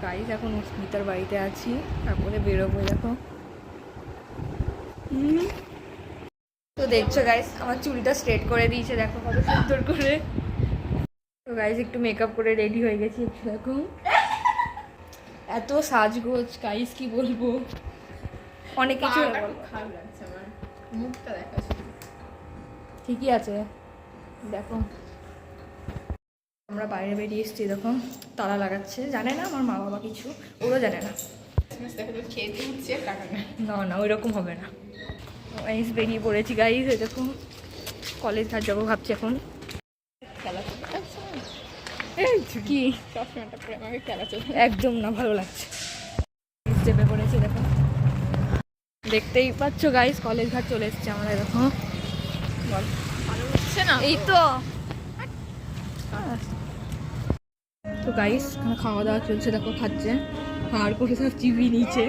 Guys এখন স্মিতার বাড়িতে আছি, তারপরে বেরোবো। দেখো তো দেখছো গাইস আমার চুলটা স্ট্রেট করে দিয়েছে, দেখো কত সুন্দর করে। তো গাইস একটু মেকআপ করে রেডি হয়ে গেছি, দেখো এত সাজগোজ গাইস কি বলবো, অনেক কিছু খারাপ লাগছে আমার মুখটা দেখা। ঠিকই আছে। দেখো আমরা বাইরে বেরিয়ে এসেছি, দেখো তালা লাগাচ্ছে, জানে না আমার মা বাবা কিছু, ওরও জানে না। না না ওই রকম হবে না। গাইস বেরিয়ে পড়েছি গাইস, দেখো কলেজ ঘাট যাবো ভাবছি এখন। কি একদম না, ভালো লাগছে। চেপে পড়েছি দেখো, দেখতেই পাচ্ছ গাইস কলেজ ঘাট চলে এসছে আমরা। দেখো বল ভালো হচ্ছে না এই তো। তো গাইস খাওয়া দাওয়া চলছে, দেখো খাচ্ছে, আর করে সব চিবি নিচে।